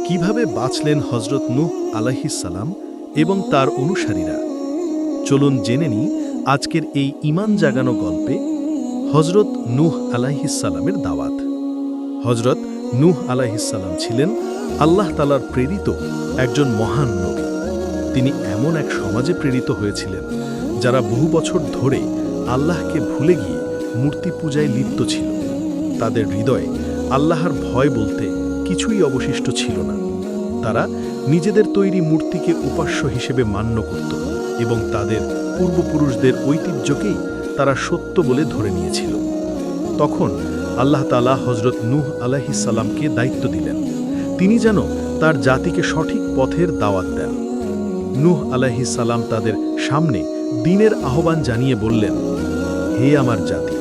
কিভাবে বাঁচলেন হযরত নূহ আলাইহিস সালাম এবং তার অনুসারীরা। চলুন জেনে নিই আজকের এই ঈমান জাগানো গল্পে হযরত নূহ আলাইহিস সালামের দাওয়াত। হযরত নূহ আলাইহিস সালাম ছিলেন আল্লাহ তাআলার প্রেরিত একজন মহান নবী। তিনি এমন এক সমাজে প্রেরিত হয়েছিলেন যারা বহু বছর ধরে আল্লাহকে ভুলে গিয়ে মূর্তি পূজায় লিপ্ত ছিল। তাদের হৃদয়ে আল্লাহর ভয় বলতে কিছুই অবশিষ্ট ছিল না। তারা নিজেদের তৈরি মূর্তিকে উপাস্য হিসেবে মান্য করত এবং তাদের পূর্বপুরুষদের ঐতিহ্যকেই তারা সত্য বলে ধরে নিয়েছিল। তখন আল্লাহ তাআলা হযরত নূহ আলাইহিস সালামকে দায়িত্ব দিলেন, তিনি যেন তার জাতিকে সঠিক পথের দাওয়াত দেন। নূহ আলাইহিস সালাম তাদের সামনে দ্বীনের আহ্বান জানিয়ে বললেন, হে আমার জাতি,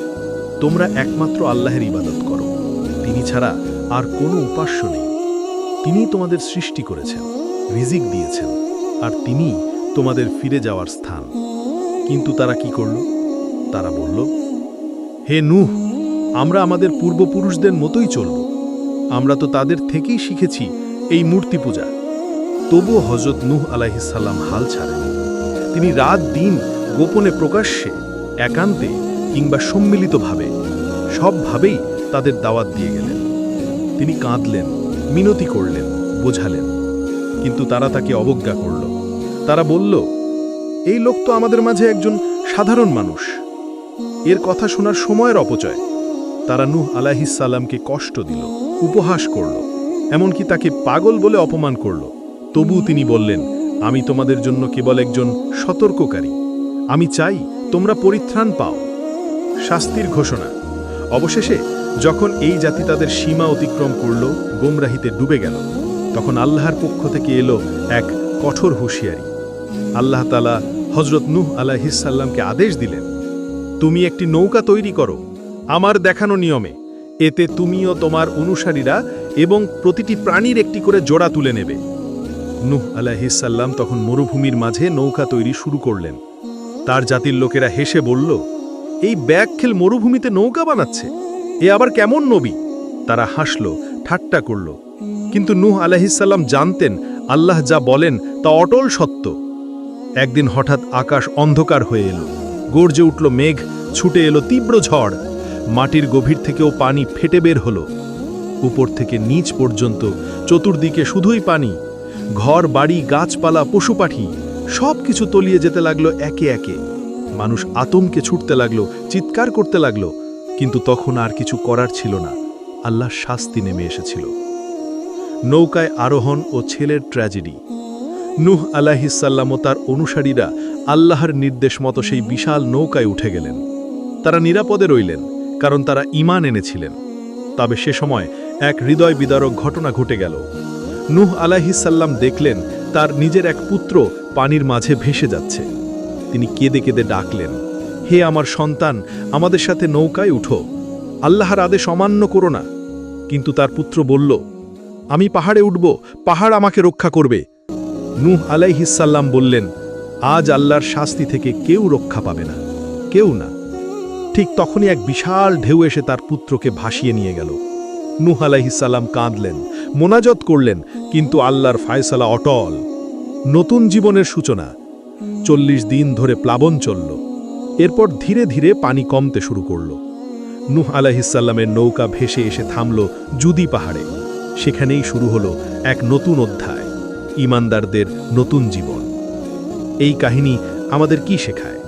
তোমরা একমাত্র আল্লাহর ইবাদত করো। তিনি ছাড়া আর কোনো উপাস্য নেই। তিনিই তোমাদের সৃষ্টি করেছেন, রিজিক দিয়েছেন, আর তিনিই তোমাদের ফিরে যাওয়ার স্থান। কিন্তু তারা কি করল? তারা বলল, হে নূহ, আমরা আমাদের পূর্বপুরুষদের মতোই চলব। আমরা তো তাদের থেকেই শিখেছি এই মূর্তি পূজা। তবুও হযরত নূহ আলাইহিস সালাম হাল ছাড়েন। তিনি রাত দিন গোপনে প্রকাশ্যে, একান্তে কিংবা সম্মিলিতভাবে সবভাবেই তাদের দাওয়াত দিয়ে গেলেন। তিনি কাঁদলেন, মিনতি করলেন, বোঝালেন, কিন্তু তারা তাকে অবজ্ঞা করল। তারা বলল, এই লোক তো আমাদের মাঝে একজন সাধারণ মানুষ, এর কথা শোনার সময়ের অপচয়। তারা নূহ আলাইহিস সালামকে কষ্ট দিল, উপহাস করল, এমনকি তাকে পাগল বলে অপমান করল। তবুও তিনি বললেন, আমি তোমাদের জন্য কেবল একজন সতর্ককারী। আমি চাই তোমরা পরিত্রাণ পাও। শাস্তির ঘোষণা। অবশেষে যখন এই জাতি তাদের সীমা অতিক্রম করল, গোমরাহিতে ডুবে গেল, তখন আল্লাহর পক্ষ থেকে এলো এক কঠোর হুঁশিয়ারি। আল্লাহ তাআলা হযরত নূহ আলাইহিস সালামকে আদেশ দিলেন, তুমি একটি নৌকা তৈরি করো আমার দেখানো নিয়মে। এতে তুমিও তোমার অনুসারীরা এবং প্রতিটি প্রাণীর একটি করে জোড়া তুলে নেবে। নূহ আলাইহিস সালাম তখন মরুভূমির মাঝে নৌকা তৈরি শুরু করলেন। তার জাতির লোকেরা হেসে বলল, এই ব্যাকখেল মরুভূমিতে নৌকা বানাচ্ছে, এ আবার কেমন নবী? তারা হাসল, ঠাট্টা করল। কিন্তু নূহ আলাইহিস সালাম জানতেন আল্লাহ যা বলেন তা অটল সত্য। একদিন হঠাৎ আকাশ অন্ধকার হয়ে এলো, গর্জে উঠল মেঘ, ছুটে এলো তীব্র ঝড়। মাটির গভীর থেকেও পানি ফেটে বের হলো। উপর থেকে নিচ পর্যন্ত চতুর্দিকে শুধুই পানি। ঘর বাড়ি, গাছপালা, পশু পাখি সবকিছু তলিয়ে যেতে লাগলো একে একে। মানুষ আতঙ্কে ছুটতে লাগলো, চিৎকার করতে লাগলো। কিন্তু তখন আর কিছু করার ছিল না, আল্লাহর শাস্তি নেমে এসেছিল। নৌকায় আরোহণ ও ছেলের ট্র্যাজেডি। নূহ আলাইহিস সালাম ও তার অনুসারীরা আল্লাহর নির্দেশ মতো সেই বিশাল নৌকায় উঠে গেলেন। তারা নিরাপদে রইলেন, কারণ তারা ঈমান এনেছিলেন। তবে সে সময় এক হৃদয় বিদারক ঘটনা ঘটে গেল। নূহ আলাইহিস সালাম দেখলেন তার নিজের এক পুত্র পানির মাঝে ভেসে যাচ্ছে। তিনি কেঁদে কেঁদে ডাকলেন, হে আমার সন্তান, আমাদের সাথে নৌকায় উঠো, আল্লাহর আদেশ অমান্য করো না। কিন্তু তার পুত্র বলল, আমি পাহাড়ে উঠব, পাহাড় আমাকে রক্ষা করবে। নূহ আলাইহিস সালাম বললেন, আজ আল্লাহর শাস্তি থেকে কেউ রক্ষা পাবে না, কেউ না। ঠিক তখনই এক বিশাল ঢেউ এসে তার পুত্রকে ভাসিয়ে নিয়ে গেল। নূহ আলাইহিস সালাম কাঁদলেন, মোনাজাত করলেন, কিন্তু আল্লাহর ফায়সালা অটল। নতুন জীবনের সূচনা। 40 দিন ধরে প্লাবন চলল। এরপর ধীরে ধীরে পানি কমতে শুরু করল। নূহ আলাইহিস সালামের নৌকা ভেসে এসে থামল জুদি পাহাড়ে। সেখানেই শুরু হলো এক নতুন অধ্যায়, ঈমানদারদের নতুন জীবন। এই কাহিনী আমাদের কি শেখায়?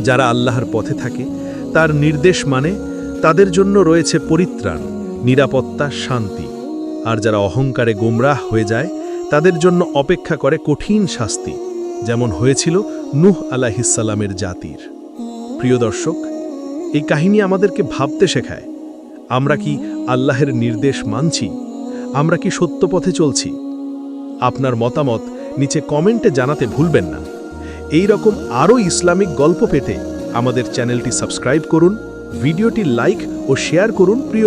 যারা আল্লাহর পথে থাকে, তার নির্দেশ মানে, তাদের জন্য রয়েছে পরিত্রাণ, নিরাপত্তা, শান্তি। আর যারা অহংকারে গোমরাহ হয়ে যায়, তাদের জন্য অপেক্ষা করে কঠিন শাস্তি, যেমন হয়েছিল নূহ আলাইহিস সালামের জাতির। প্রিয় দর্শক, এই কাহিনী আমাদেরকে ভাবতে শেখায়, আমরা কি আল্লাহর নির্দেশ মানছি? আমরা কি সত্য পথে চলছি? আপনার মতামত নিচে কমেন্টে জানাতে ভুলবেন না। এই রকম আরও ইসলামিক গল্প পেতে আমাদের চ্যানেলটি সাবস্ক্রাইব করুন, ভিডিওটি লাইক ও শেয়ার করুন প্রিয়